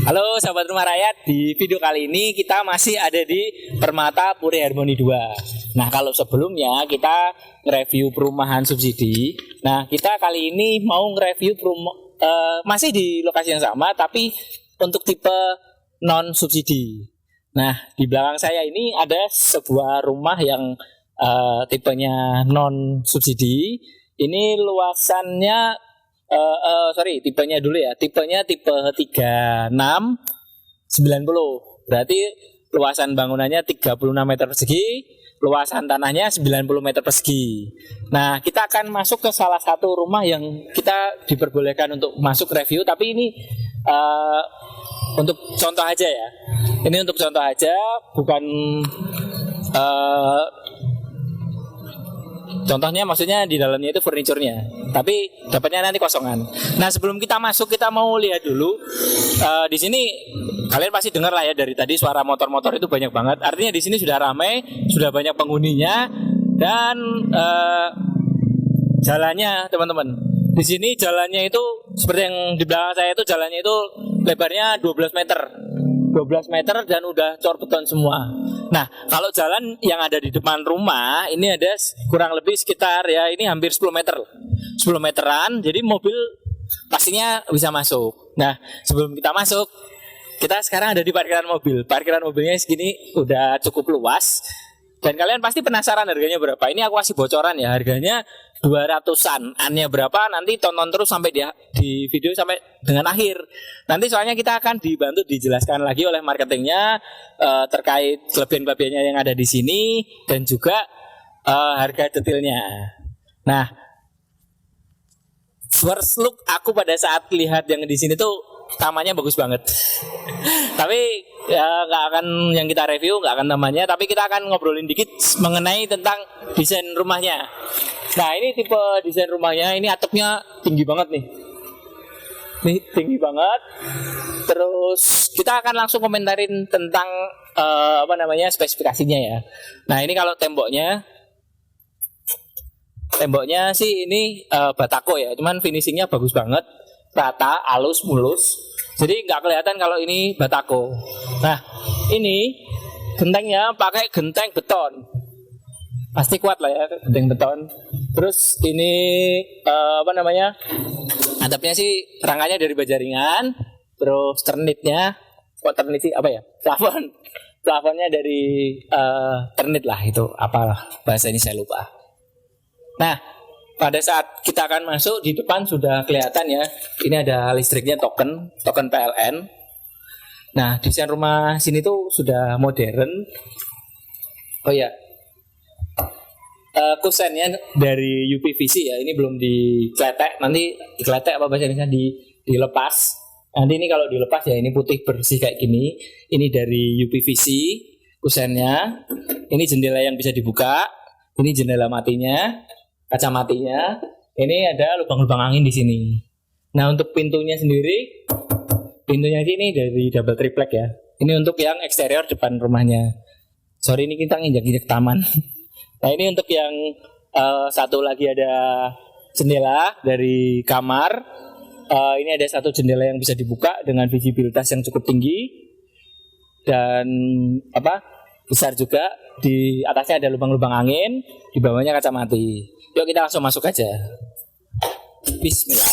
Halo sahabat Rumah Rakyat, di video kali ini kita masih ada di Permata Puri Harmoni 2. Nah, kalau sebelumnya kita nge-review perumahan subsidi. Nah, kita kali ini mau nge-review masih di lokasi yang sama tapi untuk tipe non subsidi. Nah, di belakang saya ini ada sebuah rumah yang tipenya non subsidi. Ini luasannya tipenya dulu ya. Tipenya tipe 3690. Berarti luasan bangunannya 36 meter persegi, luasan tanahnya 90 meter persegi. Nah, kita akan masuk ke salah satu rumah yang kita diperbolehkan untuk masuk review, tapi ini untuk contoh aja ya. Ini untuk contoh aja, bukan contohnya maksudnya di dalamnya itu furniturnya, tapi dapatnya nanti kosongan. Nah, sebelum kita masuk kita mau lihat dulu di sini. Kalian pasti dengar lah ya dari tadi suara motor-motor itu banyak banget. Artinya di sini sudah ramai, sudah banyak penghuninya dan jalannya teman-teman. Di sini jalannya itu seperti yang di belakang saya itu jalannya itu lebarnya 12 meter. 12 meter dan udah cor beton semua. Nah, kalau jalan yang ada di depan rumah ini ada kurang lebih sekitar ya ini hampir 10 meter. 10 meteran, jadi mobil pastinya bisa masuk. Nah, sebelum kita masuk, kita sekarang ada di parkiran mobil. Parkiran mobilnya segini udah cukup luas. Dan kalian pasti penasaran harganya berapa. Ini aku kasih bocoran ya, harganya 200-an. Annya berapa nanti tonton terus sampai di video sampai dengan akhir. Nanti soalnya kita akan dibantu dijelaskan lagi oleh marketingnya terkait kelebihan-kelebihannya yang ada di sini dan juga harga detailnya. Nah, first look aku pada saat lihat yang di sini tuh tamannya bagus banget. Tapi ya nggak akan yang kita review, nggak akan tamannya, tapi kita akan ngobrolin dikit mengenai tentang desain rumahnya. Nah, ini tipe desain rumahnya, ini atapnya tinggi banget nih. Nih tinggi banget. Terus kita akan langsung komentarin tentang spesifikasinya ya. Nah, ini kalau temboknya sih ini batako ya, cuman finishingnya bagus banget, rata, halus, mulus. Jadi nggak kelihatan kalau ini batako. Nah, ini gentengnya pakai genteng beton. Pasti kuat lah ya genteng beton. Terus ini atapnya sih rangkanya dari baja ringan. Terus ternitnya, ternit sih apa ya? Plafonnya dari ternit lah, itu apa bahasa ini saya lupa. Nah, pada saat kita akan masuk di depan sudah kelihatan ya. Ini ada listriknya token PLN. Nah, desain rumah sini tuh sudah modern. Oh ya, kusennya dari UPVC ya. Ini belum dikletek. Nanti dikletek apa bahasa Indonesia dilepas. Nanti ini kalau dilepas ya ini putih bersih kayak gini. Ini dari UPVC kusennya. Ini jendela yang bisa dibuka. Ini jendela matinya. Kaca matinya, ini ada lubang-lubang angin di sini. Nah, untuk pintunya sendiri, pintunya sini dari double triplek ya. Ini untuk yang eksterior depan rumahnya. Sorry, ini kita nginjak-injak taman. Nah, ini untuk yang satu lagi ada jendela dari kamar. Ini ada satu jendela yang bisa dibuka dengan visibilitas yang cukup tinggi dan besar juga. Di atasnya ada lubang-lubang angin, di bawahnya kaca mati. Yuk kita langsung masuk aja. Bismillah.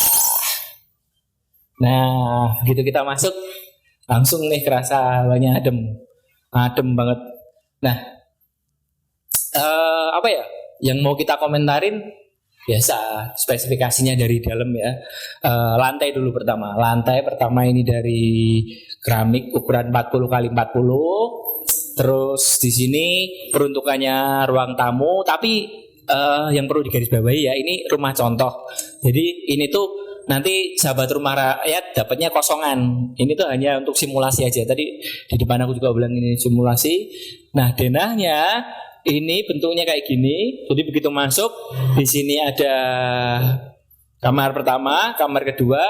Nah, begitu kita masuk, langsung nih kerasa hawanya adem banget. Nah, yang mau kita komentarin biasa spesifikasinya dari dalam ya. Lantai dulu pertama. Lantai pertama ini dari keramik ukuran 40 x 40. Terus di sini peruntukannya ruang tamu, tapi yang perlu digarisbawahi ya, ini rumah contoh. Jadi ini tuh nanti sahabat Rumah Rakyat dapatnya kosongan. Ini tuh hanya untuk simulasi aja. Tadi di depan aku juga bilang ini simulasi. Nah, denahnya ini bentuknya kayak gini. Jadi begitu masuk, di sini ada kamar pertama, kamar kedua.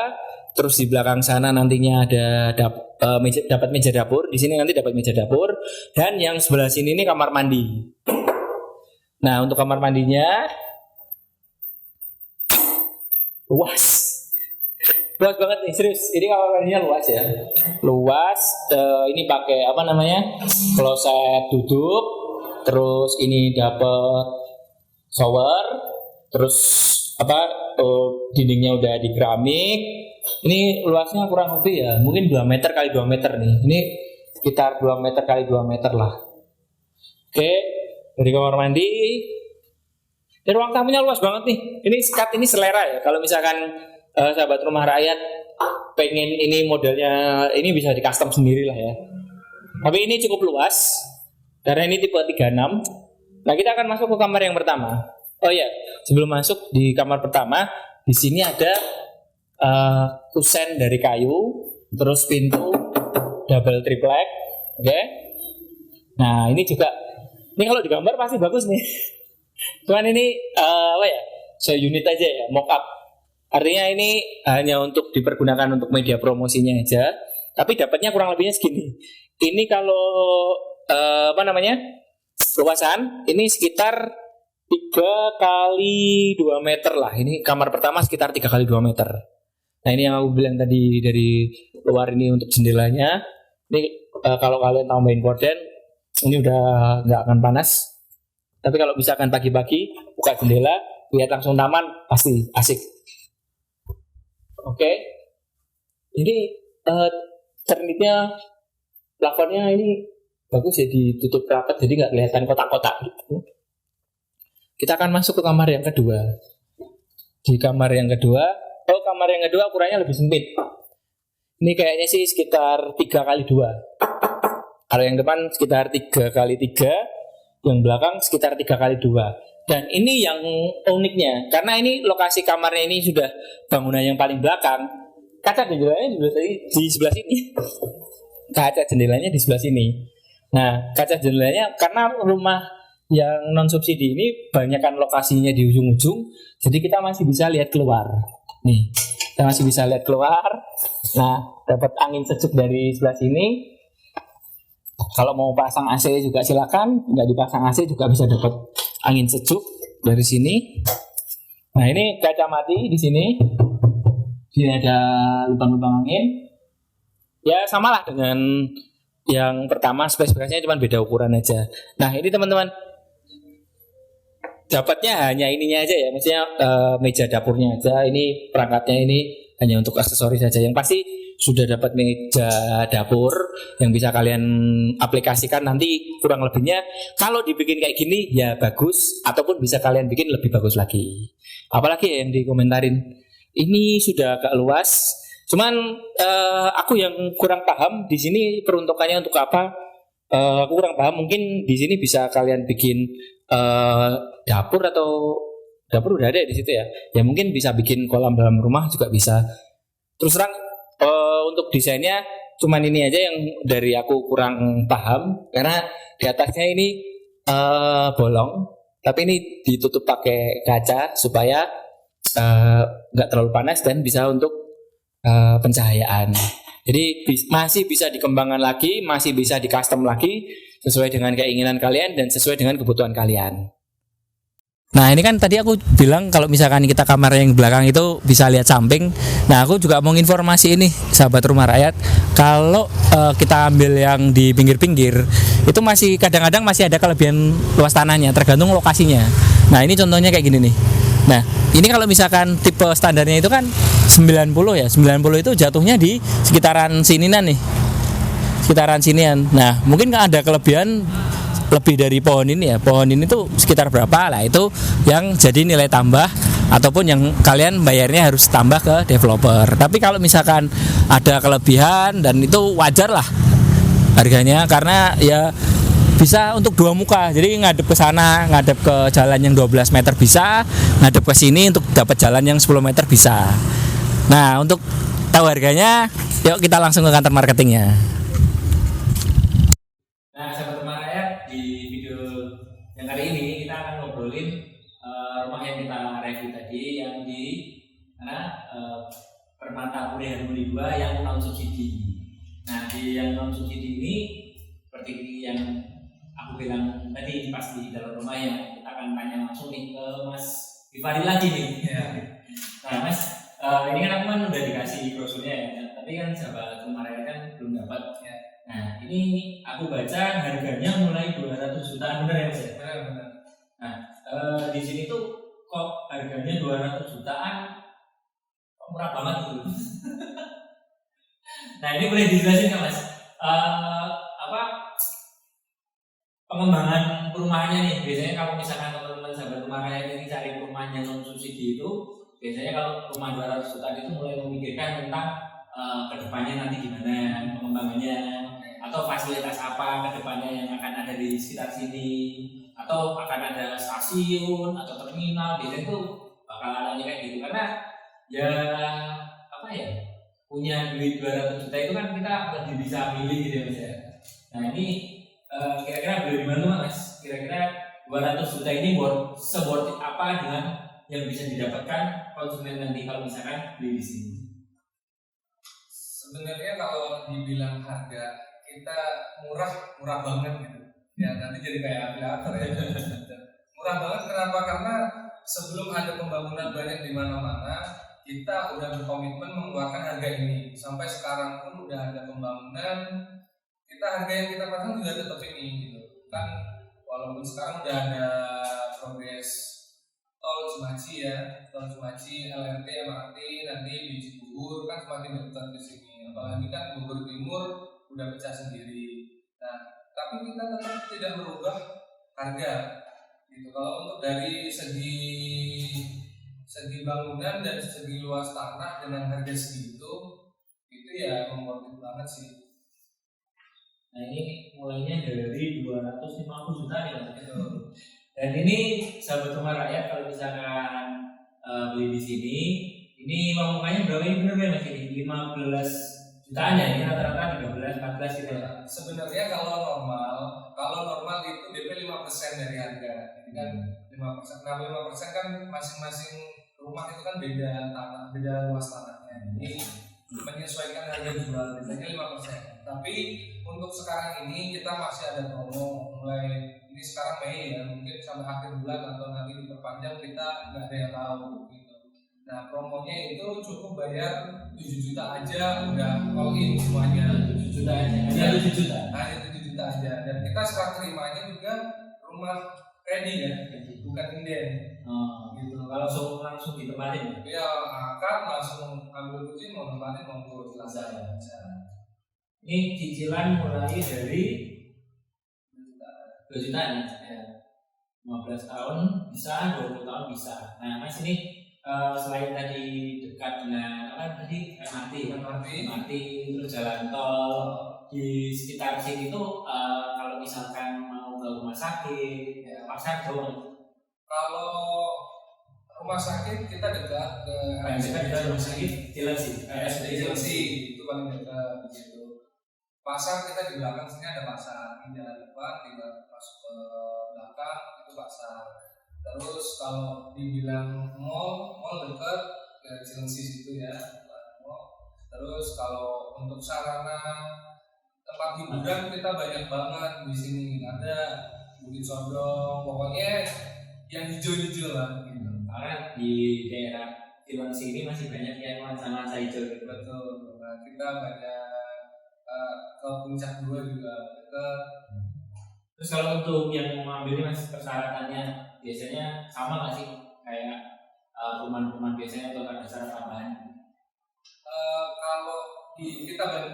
Terus di belakang sana nantinya ada dapat meja dapur. Di sini nanti dapat meja dapur. Dan yang sebelah sini ini kamar mandi. Nah, untuk kamar mandinya luas. Luas banget nih, serius. Ini kamar mandinya luas ya. Luas. Ini pakai apa namanya? Kloset duduk. Terus ini dapat shower. Terus apa? Dindingnya udah di keramik. Ini luasnya kurang lebih ya, mungkin 2 meter kali 2 meter nih. Ini sekitar 2 meter kali 2 meter lah. Oke, dari kamar mandi. Dan ruang tamunya luas banget nih. Ini sekat, ini selera ya. Kalau misalkan sahabat rumah rakyat pengen ini modelnya, ini bisa di custom sendiri lah ya. Tapi ini cukup luas karena ini tipe 36. Nah, kita akan masuk ke kamar yang pertama. Oh iya, sebelum masuk di kamar pertama, di sini ada kusen dari kayu, terus pintu double triplek. Oke. Nah, ini juga, ini kalau digambar pasti bagus nih. Cuman ini apa ya, se-unit aja ya, mock up. Artinya ini hanya untuk dipergunakan untuk media promosinya aja. Tapi dapatnya kurang lebihnya segini. Ini kalau apa namanya, luasan ini sekitar 3 kali 2 meter lah. Ini kamar pertama sekitar 3 kali 2 meter. Nah, ini yang aku bilang tadi, dari luar ini untuk jendelanya. Ini kalau kalian tambahin gorden, ini udah nggak akan panas. Tapi kalau misalkan pagi-pagi buka jendela, lihat langsung taman, pasti asik. Oke. Ini ternitnya, plafonnya ini bagus ya, ditutup rapat jadi nggak kelihatan kotak-kotak gitu. Kita akan masuk ke kamar yang kedua. Di kamar yang kedua, kamar yang kedua ukurannya lebih sempit. Ini kayaknya sih sekitar 3 kali 2. Kalau yang depan sekitar 3 kali 3, yang belakang sekitar 3 kali 2. Dan ini yang uniknya, karena ini lokasi kamarnya ini sudah bangunan yang paling belakang. Kaca jendelanya di sebelah sini. Kaca jendelanya di sebelah sini. Nah, kaca jendelanya karena rumah yang non subsidi ini banyakkan lokasinya di ujung-ujung, jadi kita masih bisa lihat keluar. Nih, kita masih bisa lihat keluar. Nah, dapat angin sejuk dari sebelah sini. Kalau mau pasang AC juga silakan, nggak dipasang AC juga bisa dapat angin sejuk dari sini. Nah, ini kaca mati di sini. Sini ada lubang-lubang angin. Ya, samalah dengan yang pertama, spesifikasinya cuma beda ukuran aja. Nah, ini teman-teman, dapatnya hanya ininya aja ya, maksudnya meja dapurnya aja. Ini perangkatnya ini hanya untuk aksesoris saja. Yang pasti sudah dapat meja dapur yang bisa kalian aplikasikan nanti. Kurang lebihnya kalau dibikin kayak gini ya bagus, ataupun bisa kalian bikin lebih bagus lagi. Apalagi ya yang dikomentarin, ini sudah agak luas. Cuman aku yang kurang paham di sini peruntukannya untuk apa. Aku kurang paham. Mungkin di sini bisa kalian bikin dapur, atau dapur udah ada di situ ya. Ya mungkin bisa bikin kolam dalam rumah juga bisa. Terus terang untuk desainnya cuman ini aja yang dari aku kurang paham, karena di atasnya ini bolong, tapi ini ditutup pakai kaca supaya nggak terlalu panas dan bisa untuk pencahayaan. Jadi masih bisa dikembangkan lagi, masih bisa di custom lagi sesuai dengan keinginan kalian dan sesuai dengan kebutuhan kalian. Nah, ini kan tadi aku bilang kalau misalkan kita kamar yang belakang itu bisa lihat samping. Nah, aku juga mau informasi ini sahabat rumah rakyat, kalau kita ambil yang di pinggir-pinggir itu masih kadang-kadang masih ada kelebihan luas tanahnya tergantung lokasinya. Nah, ini contohnya kayak gini nih. Nah, ini kalau misalkan tipe standarnya itu kan 90 ya. 90 itu jatuhnya di sekitaran sinian nih. Sekitaran sinian. Nah, mungkin kan ada kelebihan lebih dari pohon ini ya. Pohon ini tuh sekitar berapa lah, itu yang jadi nilai tambah ataupun yang kalian bayarnya harus tambah ke developer. Tapi kalau misalkan ada kelebihan dan itu wajar lah harganya, karena ya bisa untuk dua muka. Jadi ngadep ke sana, ngadep ke jalan yang 12 meter bisa, ngadep ke sini untuk dapat jalan yang 10 meter bisa. Nah, untuk tahu harganya, yuk kita langsung ke kantor marketingnya. Nah, sahabat rumah rakyat, di video yang kali ini kita akan ngobrolin rumah yang kita review tadi, yang di Permata Puri Harmoni 2 yang non subsidi. Nah, di yang non subsidi ini seperti yang aku bilang tadi, pas di dalam rumah yang kita akan tanya langsung nih ke Mas Gifari lagi nih. Nah, Mas, Ini kan aku kan udah dikasih brosurnya ya, tapi kan sahabat rumah raya kan belum dapat ya. Nah ini aku baca harganya mulai 200 jutaan, bener ya Mas ya? Benar. Nah di sini tuh kok harganya 200 jutaan, kok murah banget gitu. Nah ini boleh dijelasin nggak Mas? Apa pengembangan perumahannya nih? Biasanya kalau misalkan teman-teman sahabat rumah raya ini cari perumahan yang non subsidi itu, biasanya kalau rumah 200 juta itu mulai memikirkan tentang kedepannya nanti gimana pengembangannya, atau fasilitas apa kedepannya yang akan ada di sekitar sini, atau akan ada stasiun atau terminal. Biasanya itu bakal anaknya kayak gitu, karena ya apa ya, punya duit 200 juta itu kan kita lebih bisa milih gitu ya Mas ya. Nah ini kira-kira beli di mana Mas? Kira-kira 200 juta ini worth it apa dengan yang bisa didapatkan konsumen nanti kalau misalkan beli di sini? Sebenarnya kalau dibilang harga kita murah banget gitu. Ya nanti jadi kayak afiliator ya. Murah banget kenapa? Karena sebelum ada pembangunan banyak di mana-mana, kita udah berkomitmen mengeluarkan harga ini. Sampai sekarang pun udah ada pembangunan, kita harga yang kita pasang juga tetap ini gitu. Kan walaupun sekarang udah ada progres tol Cimaci ya, tol Cimaci, LRT, MRT, nanti di Cibubur kan semakin dekat di sini. Apalagi kan Bogor Timur udah pecah sendiri. Nah, tapi kita tetap tidak merubah harga gitu. Kalau untuk dari segi bangunan dan segi luas tanah dengan harga segitu, itu ya membuat banget sih. Nah ini mulainya dari 250 juta ya Mas. Dan ini sahabat rumah rakyat kalau misalkan beli di sini, ini uangnya berapa ini benar ya Mas ini? 15 jutaan ya, ini rata-rata 13, 14 gitu ya. Sebenarnya kalau normal itu DP 5% dari harga. Jadi kan 5%. Nah 5% kan masing-masing rumah itu kan beda tanah, beda luas tanahnya. Jadi menyesuaikan harga jual biasanya 5%. Tapi untuk sekarang ini kita masih ada promo mulai ini sekarang Mei ya, mungkin sampai akhir bulan atau nanti diperpanjang, kita nggak ada yang tahu gitu. Nah promonya itu cukup bayar 7 juta aja udah all in semuanya. 7 juta aja, hanya 7 juta. Hanya 7 juta aja, dan kita serah terimanya juga rumah ready ya, bukan inden. Gitu. Kalau langsung ditempatin ya? Akan langsung ambil kunci, mau tempatin mau selesai. Ini cicilan mulai dari 2 juta nih, ya. 15 tahun bisa, 20 tahun bisa. Nah Mas ini selain tadi dekat dengan apa tadi MRT, terus jalan tol di sekitar sini tuh, kalau misalkan mau ke rumah sakit, ya, pasar tuh. Kalau rumah sakit kita dekat ke rumah sakit Cilengsi itu paling dekat gitu. Pasar kita di belakang sini ada pasar, ini jalan depan tinggal masuk ke belakang itu pasar. Terus kalau dibilang mall dekat ke Cilengsi situ ya, mall. Terus kalau untuk sarana tempat hiburan kita banyak banget di sini, ada Bukit Condong, pokoknya yang hijau-hijau lah gitu. Karena di daerah Cilengsi ini masih banyak yang nuansa hijau. Betul. Nah, kita banyak ke Puncak 2 juga dekat. Terus kalau untuk yang mau ambil Mas, persyaratannya biasanya sama nggak sih kayak rumah-rumah biasanya atau ada syarat tambahan?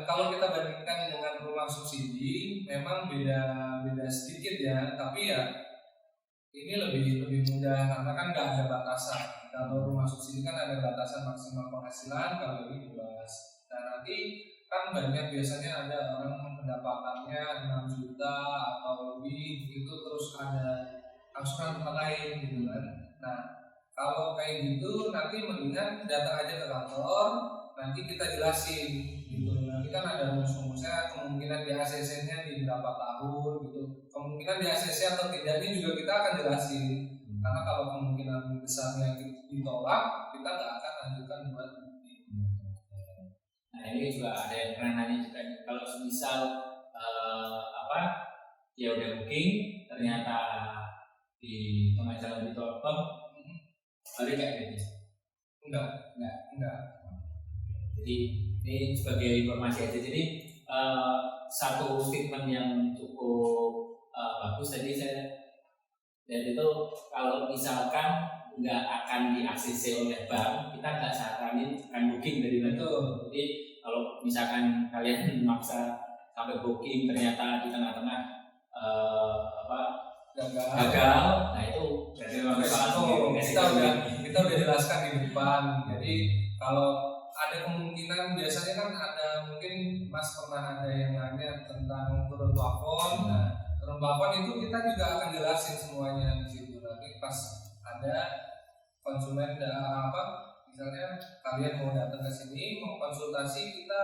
Kalau kita bandingkan dengan rumah subsidi memang beda sedikit ya, tapi ya ini lebih mudah karena kan nggak ada batasan. Kalau rumah subsidi kan ada batasan maksimal penghasilan, kalau ini bebas. Nah nanti kan banyak biasanya ada orang pendapatannya 6 juta atau lebih itu, terus ada angsuran lain gitu kan. Nah kalau kayak gitu nanti mendingan datang aja ke kantor, nanti kita jelasin gitu. Nanti kan ada rumus-rumusnya, kemungkinan di ACC-nya di berapa tahun gitu, kemungkinan di ACC atau tidaknya juga kita akan jelasin. Karena kalau kemungkinan besarnya ditolak, kita nggak akan lanjutkan buat. Nah ini juga ada yang pernah nanya juga nih, kalau misal ya udah booking ternyata di tengah jalan ditolak, balik kayak gitu. Enggak. Jadi ini sebagai informasi aja. Jadi satu statement yang cukup bagus tadi saya lihat itu, kalau misalkan nggak akan di ACC oleh bank, kita nggak saranin akan booking dari itu. Jadi kalau misalkan kalian maksa sampai booking ternyata di tengah-tengah gagal, nah itu berarti memang kita udah jelaskan di depan. Jadi kalau ada kemungkinan, biasanya kan ada mungkin Mas pernah ada yang nanya tentang turun plafon. Nah, turun plafon itu kita juga akan jelasin semuanya di situ. Nanti pas ada konsumen misalnya kalian mau datang ke sini mau konsultasi, kita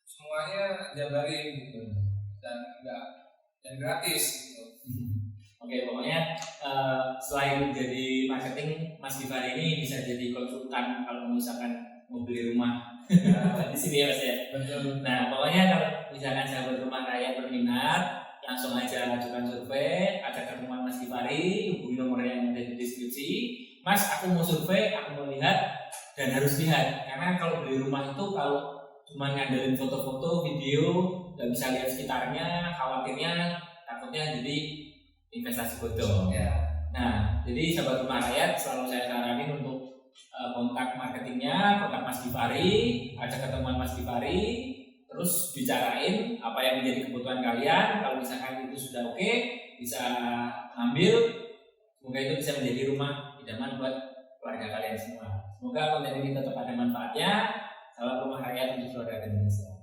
semuanya jabarin gitu, dan gratis gitu. Oke, pokoknya selain jadi marketing, Mas Givari ini bisa jadi konsultan kalau misalkan mau beli rumah di sini ya Mas ya. Betul. Nah, pokoknya kalau misalkan sahabat rumah rakyat berminat, langsung aja ajukan survei, ada ketemuan Mas Givari, hubungi nomor yang ada di deskripsi. Mas, aku mau survei, aku mau lihat, dan harus lihat. Karena kalau beli rumah itu kalau cuma ngandelin foto-foto, video, nggak bisa lihat sekitarnya, khawatirnya takutnya jadi investasi bodong. Ya. Nah, jadi sahabat rumah rakyat selalu saya saranin untuk kontak marketingnya, kontak Mas Givari, ajak ketemuan Mas Givari, terus bicarain apa yang menjadi kebutuhan kalian. Kalau misalkan itu sudah oke, bisa ambil. Semoga itu bisa menjadi rumah idaman buat keluarga kalian semua. Semoga konten ini tetap ada manfaatnya. Salam rumah rakyat untuk keluarga Indonesia.